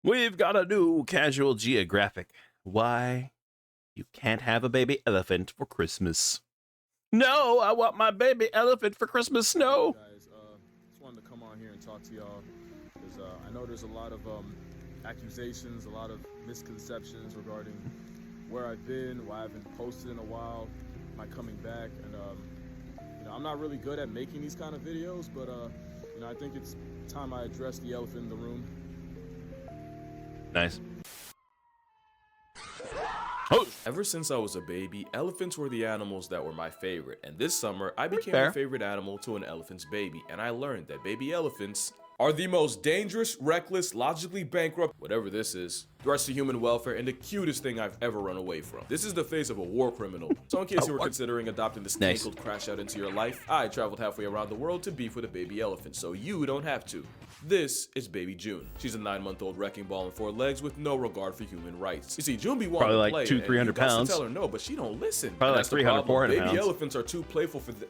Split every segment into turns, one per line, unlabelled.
We've got a new casual geographic. Why you can't have a baby elephant for Christmas. No, I want my baby elephant for Christmas. No.
Guys, just wanted to come on here and talk to y'all because I know there's a lot of accusations, a lot of misconceptions regarding where I've been, why I haven't posted in a while, my coming back, and I'm not really good at making these kind of videos, but I think it's time I address the elephant in the room.
Nice. Oh,
Ever since I was a baby, elephants were the animals that were my favorite, and this summer I became
fair.
a favorite animal to an elephant's baby, and I learned that baby elephants are the most dangerous, reckless, logically bankrupt, whatever this is, threats to human welfare, and the cutest thing I've ever run away from. This is the face of a war criminal. So in case you were considering adopting this
Nice.
tangled crash out into your life, I traveled halfway around the world to beef with a baby elephant, so you don't have to. This is baby June. She's a 9-month-old wrecking ball on 4 legs with no regard for human rights. You see, June be wanting
Probably
to
like
play,
200-300
and you guys
pounds.
tell her no, but she don't listen.
Probably
And
like
that's the
300,
problem.
400
Baby
pounds.
elephants are too playful for the.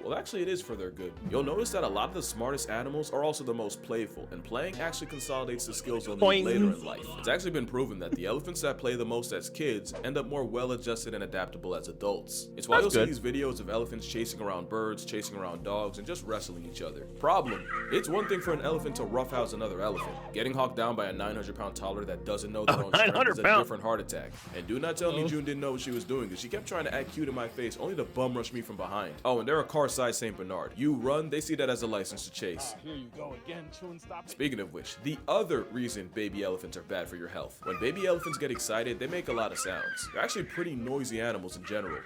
Well, actually, it is for their good. You'll notice that a lot of the smartest animals are also the most playful, and playing actually consolidates the skills you'll need
Boing.
later in life. It's actually been proven that the elephants that play the most as kids end up more well-adjusted and adaptable as adults. It's why
That's
you'll
good.
see these videos of elephants chasing around birds, chasing around dogs, and just wrestling each other. Problem: it's one thing for an elephant to roughhouse another elephant. Getting hawked down by a 900-pound toddler that doesn't know their own strength
900
is a
pounds.
different heart attack. And do not tell me June didn't know what she was doing, because she kept trying to act cute in my face, only to bum rush me from behind. Oh, and they're a car-sized Saint Bernard. You run, they see that as a license to chase.
Here you go again, Chun, stop it.
Speaking of which, the other reason baby elephants are bad for your health. When baby elephants get excited, they make a lot of sounds. They're actually pretty noisy animals in general.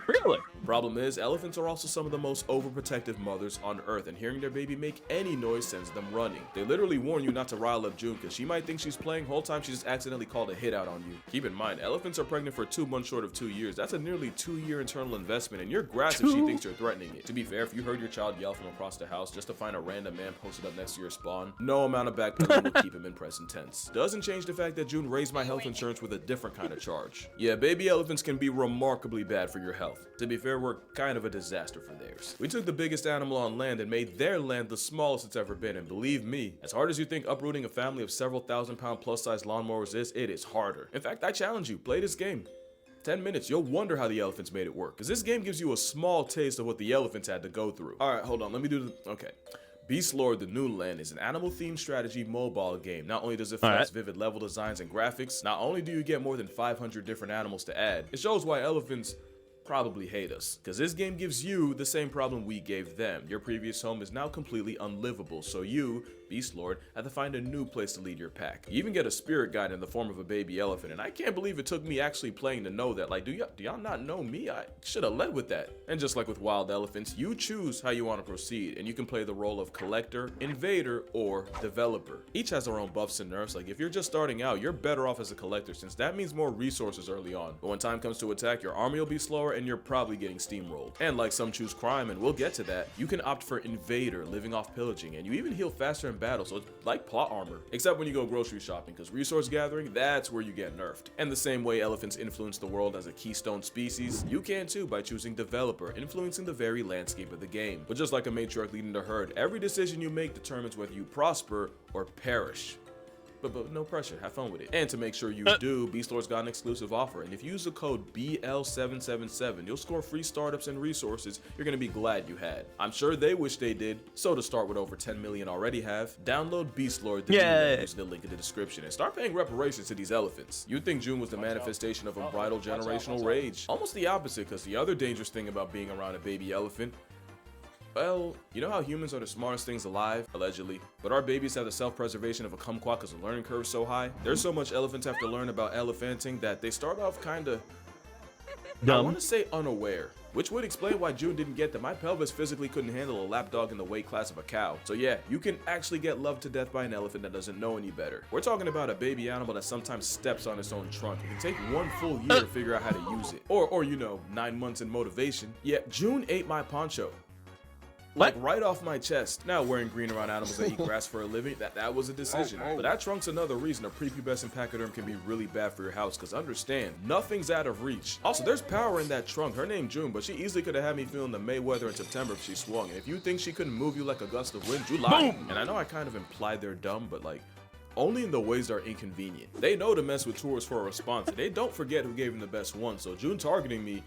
Really?
Problem is, elephants are also some of the most overprotective mothers on earth, and hearing their baby make any noise sends them running. They literally warn you not to rile up June, because she might think she's playing, whole time she just accidentally called a hit out on you. Keep in mind, elephants are pregnant for 2 months short of 2 years. That's a nearly 2-year internal investment, and you're grass if she thinks you're threatening it. To be fair, if you heard your child yell from across the house just to find a random man posted up next to your spawn, no amount of backpedaling will keep him in present tense. Doesn't change the fact that June raised my health insurance with a different kind of charge. Yeah, baby elephants can be remarkably bad for your health. To be fair, we're kind of a disaster for theirs. We took the biggest animal on land and made their land the smallest it's ever been, and believe me, as hard as you think uprooting a family of several thousand-pound plus-size lawnmowers is, it is harder. In fact, I challenge you, play this game. 10 minutes, you'll wonder how the elephants made it work, because this game gives you a small taste of what the elephants had to go through. Alright, hold on, let me do the... okay. Beast Lord the New Land is an animal-themed strategy mobile game. Not only does it flex vivid level designs and graphics, not only do you get more than 500 different animals to add, it shows why elephants probably hate us, because this game gives you the same problem we gave them. Your previous home is now completely unlivable, so you, Beast Lord, have to find a new place to lead your pack. You even get a spirit guide in the form of a baby elephant, and I can't believe it took me actually playing to know that. Like, do y'all not know me? I should have led with that. And just like with wild elephants, you choose how you want to proceed, and you can play the role of collector, invader, or developer. Each has their own buffs and nerfs. Like, if you're just starting out, you're better off as a collector, since that means more resources early on. But when time comes to attack, your army will be slower, and you're probably getting steamrolled. And like some choose crime, and we'll get to that, you can opt for invader, living off pillaging, and you even heal faster in battle, so it's like plot armor. Except when you go grocery shopping, because resource gathering, that's where you get nerfed. And the same way elephants influence the world as a keystone species, you can too by choosing developer, influencing the very landscape of the game. But just like a matriarch leading the herd, every decision you make determines whether you prosper or perish. But no pressure, have fun with it. And to make sure you do, Beast Lord's got an exclusive offer, and if you use the code BL777, you'll score free startups and resources you're gonna be glad you had. I'm sure they wish they did, so to start with over 10 million already have, download Beast Lord the
Yay.
using the link in the description and start paying reparations to these elephants. You'd think June was the manifestation of unbridled generational rage. Almost the opposite, because the other dangerous thing about being around a baby elephant, well, you know how humans are the smartest things alive, allegedly, but our babies have the self-preservation of a kumquat because the learning curve is so high? There's so much elephants have to learn about elephanting that they start off kinda, I
Dumb.
want to say unaware, which would explain why June didn't get that my pelvis physically couldn't handle a lapdog in the weight class of a cow. So yeah, you can actually get loved to death by an elephant that doesn't know any better. We're talking about a baby animal that sometimes steps on its own trunk. It can take 1 full year to figure out how to use it. Or you know, 9 months in motivation. Yeah, June ate my poncho. Like right off my chest. Now wearing green around animals that eat grass for a living, that was a decision. But that trunk's another reason a prepubescent pachyderm can be really bad for your house, because understand, nothing's out of reach. Also, there's power in that trunk. Her name June, but she easily could have had me feeling the Mayweather in September if she swung. And if you think she couldn't move you like a gust of wind, you lie. And I know I kind of implied they're dumb, but like, only in the ways that are inconvenient. They know to mess with tourists for a response, and they don't forget who gave them the best one, so June targeting me,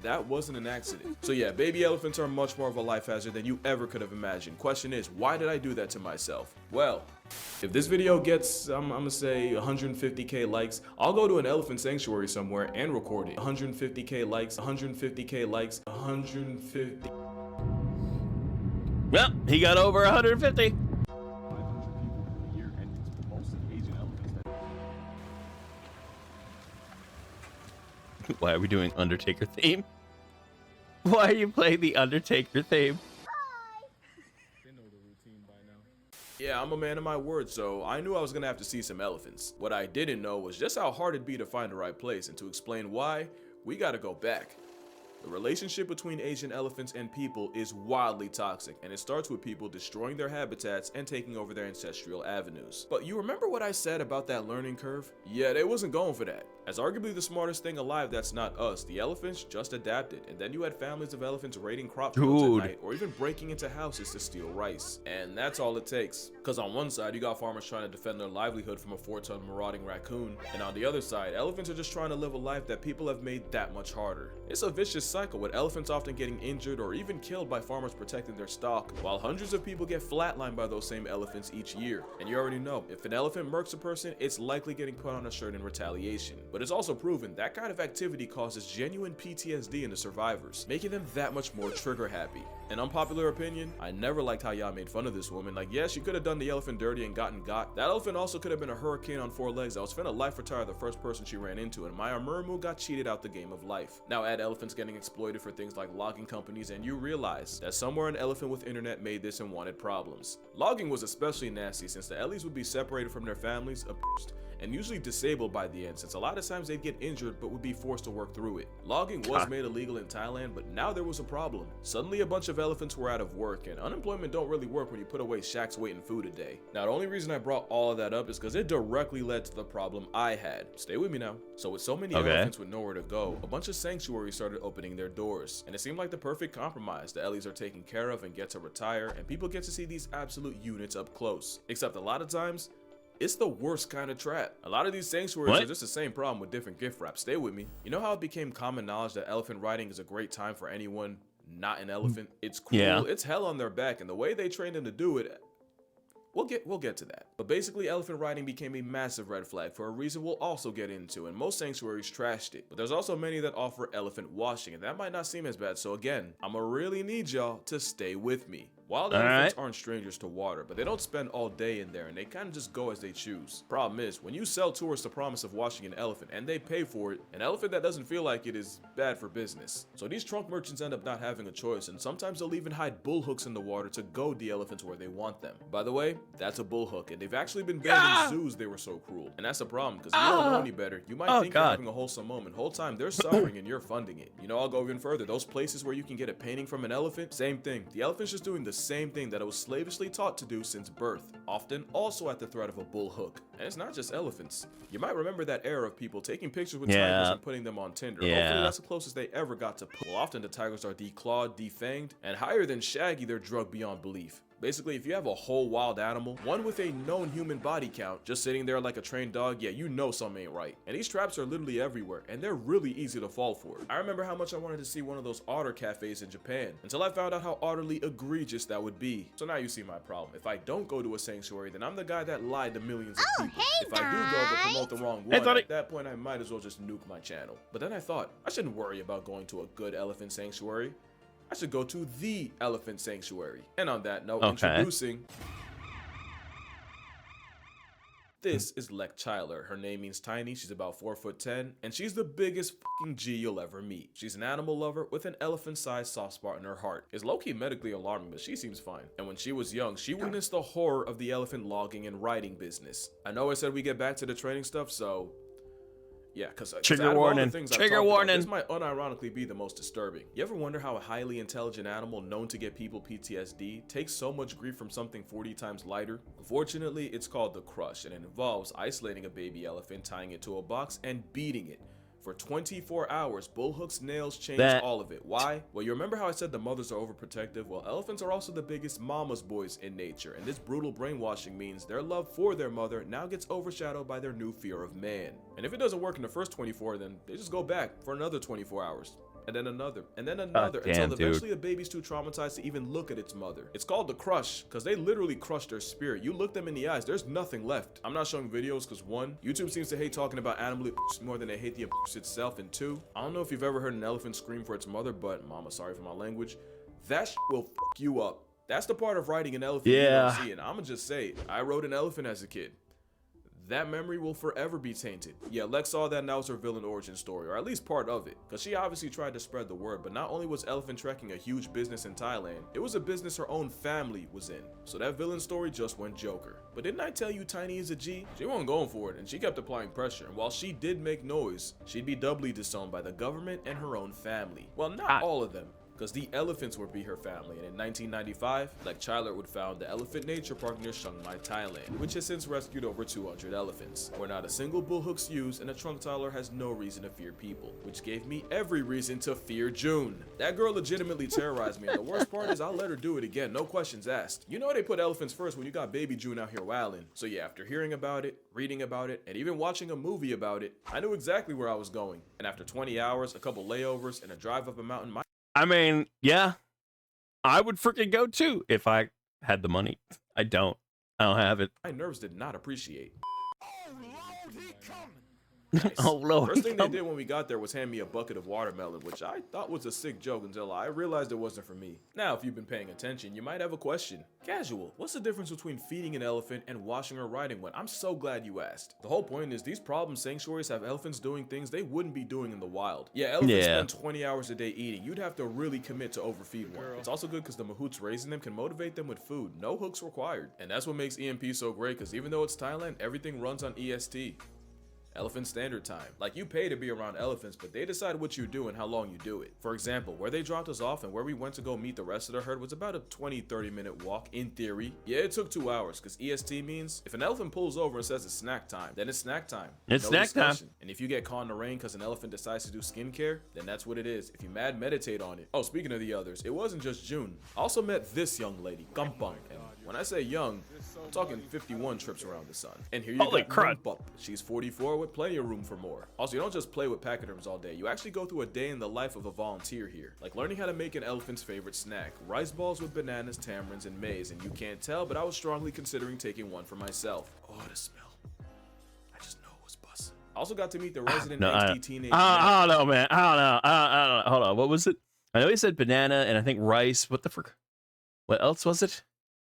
that wasn't an accident. So yeah, baby elephants are much more of a life hazard than you ever could have imagined. Question is, why did I do that to myself? Well, if this video gets, I'm gonna say 150k likes, I'll go to an elephant sanctuary somewhere and record it. 150k likes, 150k likes, 150.
Well, he got over 150.
500 people a year, and it's mostly Asian elephants.
Why are we doing Undertaker theme? Why are you playing the Undertaker theme?
They know the routine by now.
Yeah, I'm a man of my word, so I knew I was gonna have to see some elephants. What I didn't know was just how hard it'd be to find the right place, and to explain why, we gotta go back. The relationship between Asian elephants and people is wildly toxic, and it starts with people destroying their habitats and taking over their ancestral avenues. But you remember what I said about that learning curve? Yeah, they wasn't going for that. As arguably the smartest thing alive that's not us, the elephants just adapted, and then you had families of elephants raiding crop fields at night, or even breaking into houses to steal rice. And that's all it takes. Cause on one side, you got farmers trying to defend their livelihood from a 4-ton marauding raccoon, and on the other side, elephants are just trying to live a life that people have made that much harder. It's a vicious cycle, with elephants often getting injured or even killed by farmers protecting their stock, while hundreds of people get flatlined by those same elephants each year. And you already know, if an elephant murks a person, it's likely getting put on a shirt in retaliation. But it's also proven that kind of activity causes genuine PTSD in the survivors, making them that much more trigger happy. An unpopular opinion, I never liked how y'all made fun of this woman. Like, yeah, she could have done the elephant dirty and gotten got. That elephant also could have been a hurricane on 4 legs that was finna life retire the first person she ran into, and Maya Murmu got cheated out the game of life. Now add elephants getting exploited for things like logging companies, and you realize that somewhere an elephant with internet made this and wanted problems. Logging was especially nasty since the Ellies would be separated from their families, abused, and usually disabled by the end, since a lot of times they'd get injured but would be forced to work through it. Logging was made illegal in Thailand, but now there was a problem. Suddenly a bunch of elephants were out of work, and unemployment don't really work when you put away shacks weight and food a day. Now the only reason I brought all of that up is because it directly led to the problem I had. Stay with me now. So with so many elephants with nowhere to go, a bunch of sanctuaries started opening their doors, and it seemed like the perfect compromise. The Ellies are taken care of and get to retire, and people get to see these absolute units up close. Except a lot of times, it's the worst kind of trap. A lot of these sanctuaries are just the same problem with different gift wraps. Stay with me. You know how it became common knowledge that elephant riding is a great time for anyone not an elephant? It's cool. It's hell on their back, and the way they train them to do it, we'll get to that. But basically, elephant riding became a massive red flag for a reason we'll also get into, and most sanctuaries trashed it. But there's also many that offer elephant washing, and that might not seem as bad. So again, I'ma really need y'all to stay with me. Wild elephants aren't strangers to water, but they don't spend all day in there, and they kind of just go as they choose. Problem is, when you sell tourists the promise of washing an elephant and they pay for it, an elephant that doesn't feel like it is bad for business. So these trunk merchants end up not having a choice, and sometimes they'll even hide bull hooks in the water to goad the elephants where they want them. By the way, that's a bull hook, and they've actually been banned in zoos. They were so cruel, and that's a problem because you don't know any better. You might think you're having a wholesome moment. Whole time they're suffering and you're funding it. You know, I'll go even further. Those places where you can get a painting from an elephant, same thing. The elephant's just doing the same thing that it was slavishly taught to do since birth, often also at the threat of a bull hook. And it's not just elephants. You might remember that era of people taking pictures with tigers and putting them on Tinder. Hopefully that's the closest they ever got to pull. Often the tigers are declawed, defanged, and higher than Shaggy, they're drugged beyond belief. Basically, if you have a whole wild animal, one with a known human body count, just sitting there like a trained dog, yeah, you know something ain't right. And these traps are literally everywhere, and they're really easy to fall for. I remember how much I wanted to see one of those otter cafes in Japan, until I found out how utterly egregious that would be. So now you see my problem. If I don't go to a sanctuary, then I'm the guy that lied to millions of people. If I do go but promote the wrong one, at that point I might as well just nuke my channel. But then I thought, I shouldn't worry about going to a good elephant sanctuary. I should go to the elephant sanctuary. And on that note, introducing... This is Lek Chyler. Her name means tiny, she's about 4'10", and she's the biggest fucking G you'll ever meet. She's an animal lover with an elephant-sized soft spot in her heart. It's low-key medically alarming, but she seems fine. And when she was young, she witnessed the horror of the elephant logging and riding business. I know I said we get back to the training stuff, so... yeah, because
trigger warning. Trigger warning.
This might unironically be the most disturbing. You ever wonder how a highly intelligent animal known to get people PTSD takes so much grief from something 40 times lighter? Unfortunately, it's called the crush, and it involves isolating a baby elephant, tying it to a box, and beating it For 24 hours, Bullhook's nails changed
That-
all of it. Why? Well, you remember how I said the mothers are overprotective? Well, elephants are also the biggest mama's boys in nature, and this brutal brainwashing means their love for their mother now gets overshadowed by their new fear of man. And if it doesn't work in the first 24, then they just go back for another 24 hours. And then another, and then another,
damn,
until eventually the baby's too traumatized to even look at its mother. It's called the crush, because they literally crush their spirit. You look them in the eyes, there's nothing left. I'm not showing videos because one, YouTube seems to hate talking about animal abuse more than they hate the abuse itself, and two, I don't know if you've ever heard an elephant scream for its mother, but mama, sorry for my language, that shit will fuck you up. That's the part of riding an elephant you don't see, and I'ma just say it. I rode an elephant as a kid. That memory will forever be tainted. Yeah, Lex saw that and that was her villain origin story, or at least part of it. Because she obviously tried to spread the word, but not only was elephant trekking a huge business in Thailand, it was a business her own family was in. So that villain story just went Joker. But didn't I tell you Tiny is a G? She wasn't going for it, and she kept applying pressure. And while she did make noise, she'd be doubly disowned by the government and her own family. Well, not all of them, because the elephants would be her family, and in 1995, Lek Chyler would found the Elephant Nature Park near Chiang Mai, Thailand, which has since rescued over 200 elephants, where not a single bullhook's used and a trunk Tyler has no reason to fear people, which gave me every reason to fear June. That girl legitimately terrorized me, and the worst part is I'll let her do it again, no questions asked. You know they put elephants first when you got baby June out here wilding. So yeah, after hearing about it, reading about it, and even watching a movie about it, I knew exactly where I was going. And after 20 hours, a couple layovers, and a drive up a mountain,
I mean, yeah, I would freaking go too if I had the money. I don't have it.
my nerves did not appreciate.
Nice. Oh Lord.
First thing they did when we got there was hand me a bucket of watermelon, which I thought was a sick joke until I realized it wasn't for me. Now, if you've been paying attention, you might have a question. Casual, what's the difference between feeding an elephant and washing or riding one? I'm so glad you asked. The whole point is these problem sanctuaries have elephants doing things they wouldn't be doing in the wild. Yeah, elephants spend 20 hours a day eating. You'd have to really commit to overfeed one. It's also good because the mahouts raising them can motivate them with food. No hooks required. And that's what makes EMP so great, because even though it's Thailand, everything runs on EST. Elephant Standard Time. Like, you pay to be around elephants, but they decide what you do and how long you do it. For example, where they dropped us off and where we went to go meet the rest of the herd was about a 20-30 minute walk in theory. Yeah, it took 2 hours, because EST means if an elephant pulls over and says it's snack time, then it's snack time.
It's snack time.
And if you get caught in the rain because an elephant decides to do skincare, then that's what it is. If you mad, meditate on it. Oh, speaking of the others, it wasn't just June. I also met this young lady, Gampang. And when I say young, I'm talking 51 trips around the sun. And here you
Holy
got
crud.
Gampang. She's 44 with plenty of room for more. Also, you don't just play with pachyderms all day. You actually go through a day in the life of a volunteer here. Like learning how to make an elephant's favorite snack. Rice balls with bananas, tamarinds, and maize. And you can't tell, but I was strongly considering taking one for myself. Oh, the smell. I just know it was bussin'. I also got to meet the resident angsty teenage
I don't know, man. I don't know. Hold on. What was it? I know he said banana and I think rice. What the frick? What else was it?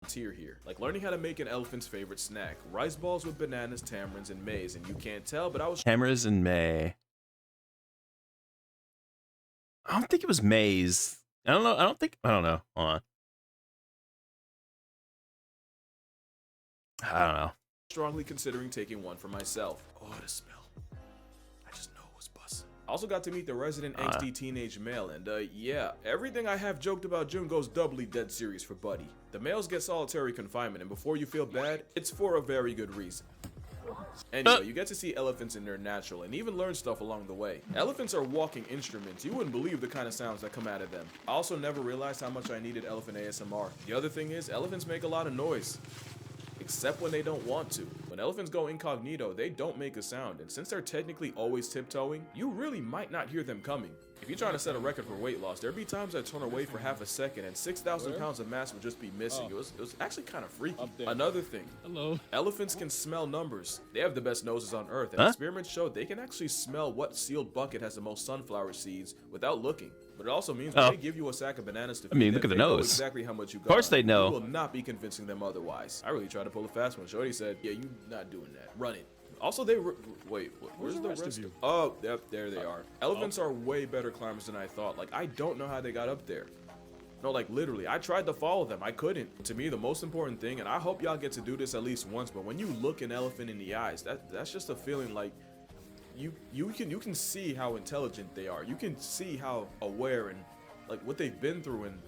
Here, like learning how to make an elephant's favorite snack. Rice balls with bananas, tamarinds, and maize. And you can't tell, but I was
Cameras and May. I don't think it was maize. I don't know. I don't know. Hold on. I don't know.
strongly considering taking one for myself. Oh, the smell. I just know it was bussin'. I also got to meet the resident angsty teenage male, and yeah, everything I have joked about June goes doubly dead serious for Buddy. The males get solitary confinement, and before you feel bad, it's for a very good reason. Anyway, you get to see elephants in their natural and even learn stuff along the way. Elephants are walking instruments. You wouldn't believe the kind of sounds that come out of them. I also never realized how much I needed elephant ASMR. The other thing is, elephants make a lot of noise. Except when they don't want to. When elephants go incognito, they don't make a sound, and since they're technically always tiptoeing, you really might not hear them coming. If you're trying to set a record for weight loss, there'd be times I'd turn away for half a second and 6,000 pounds of mass would just be missing. It was actually kind of freaky. Another thing, elephants can smell numbers. They have the best noses on earth, and experiments show they can actually smell what sealed bucket has the most sunflower seeds without looking. But it also means when they give you a sack of bananas to feed them,
look at the
they know
nose.
exactly how much you got.
Of course they know.
You will not be convincing them otherwise. I really tried to pull a fast one. Shorty said, yeah, you not doing that. Run it. Also, wait, where's the rest of you? Oh, yep, there they are. Elephants are way better climbers than I thought. Like, I don't know how they got up there. No, like, literally, I tried to follow them. I couldn't. To me, the most important thing, and I hope y'all get to do this at least once, but when you look an elephant in the eyes, that's just a feeling like you can see how intelligent they are. You can see how aware and like what they've been through, and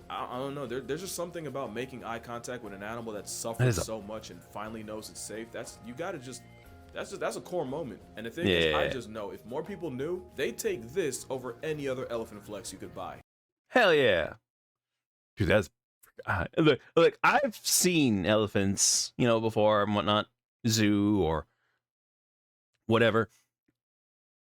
I don't know. There's just something about making eye contact with an animal that suffers so much and finally knows it's safe. You gotta just That's a core moment. And the thing is, I just know if more people knew, they take this over any other elephant flex you could buy.
Hell yeah. Dude, that's look, I've seen elephants, you know, before and whatnot, zoo or whatever.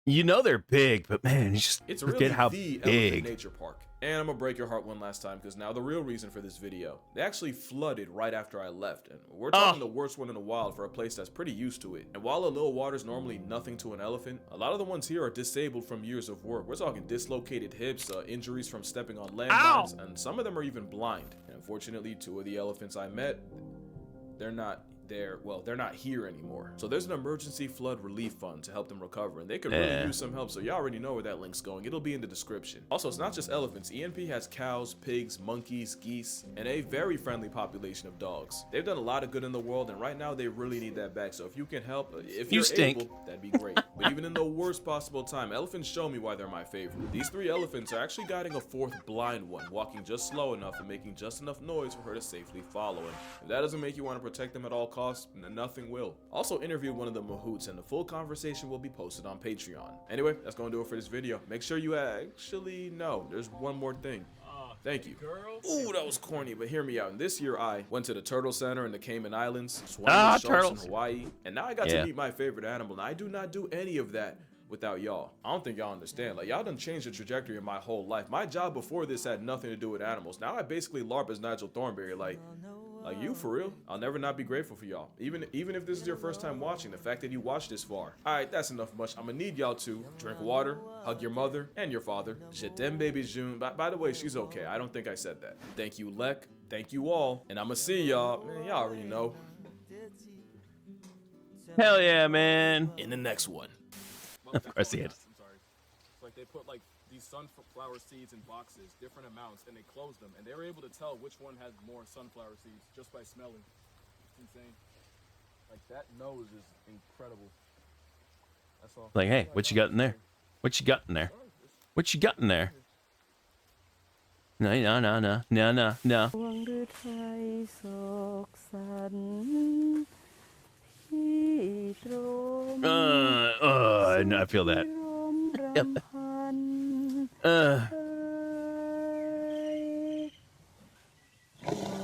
You know they're big, but man, you just
It's
forget
really
how
the
big.
elephant nature park. And I'm gonna break your heart one last time, because now the real reason for this video. They actually flooded right after I left, and we're talking the worst one in the wild for a place that's pretty used to it. And while a little water's normally nothing to an elephant, a lot of the ones here are disabled from years of work. We're talking dislocated hips, injuries from stepping on landmines, and some of them are even blind. And unfortunately, 2 of the elephants I met, they're not here anymore. So there's an emergency flood relief fund to help them recover, and they could really use some help, so you already know where that link's going. It'll be in the description. Also, it's not just elephants. ENP has cows, pigs, monkeys, geese, and a very friendly population of dogs. They've done a lot of good in the world, and right now they really need that back. So if you can help, if you're able, that'd be great. But even in the worst possible time, elephants show me why they're my favorite. These 3 elephants are actually guiding a 4th blind one, walking just slow enough and making just enough noise for her to safely follow him. If that doesn't make you want to protect them at all costs, nothing will. Also interviewed one of the mahouts, and the full conversation will be posted on Patreon. Anyway, that's gonna do it for this video. Make sure you actually know there's one more thing. Thank you. Ooh, that was corny, but hear me out. And this year I went to the Turtle Center in the Cayman Islands, swam with sharks in Hawaii, and now I got to meet my favorite animal. And I do not do any of that without y'all. I don't think y'all understand. Like, y'all done changed the trajectory of my whole life. My job before this had nothing to do with animals. Now I basically LARP as Nigel Thornberry. Like you, for real. I'll never not be grateful for y'all. Even if this is your first time watching, the fact that you watched this far. Alright, that's enough much. I'm gonna need y'all to drink water, hug your mother and your father. Je t'aime, baby June. By the way, she's okay. I don't think I said that. Thank you, Lek. Thank you all. And I'm gonna see y'all. Man, y'all already know.
Hell yeah, man.
In the next one.
Of course he is.
I'm sorry. It's like they put like these sunflower seeds in boxes, different amounts, and they closed them, and they were able to tell which one had more sunflower seeds just by smelling. It's insane. Like, that nose is incredible. That's all.
Like, hey, what you got in there? What you got in there? What you got in there? No.
ดวงฤทัยโศกสันพี่ตรม
I feel that.
รำพัน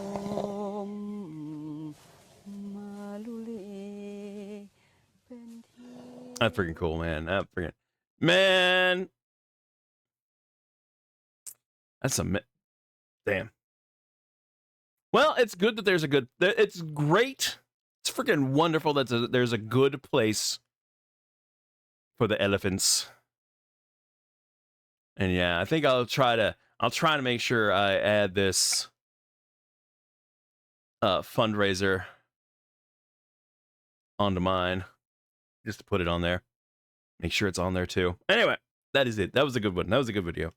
ลมมาลุลีเป็นที่
That's freaking cool, man. Man. That's damn. Well, it's good that it's great. It's freaking wonderful that there's a good place for the elephants. And yeah, I think I'll try to make sure I add this fundraiser onto mine, just to put it on there. Make sure it's on there too. Anyway, that is it. That was a good one. That was a good video.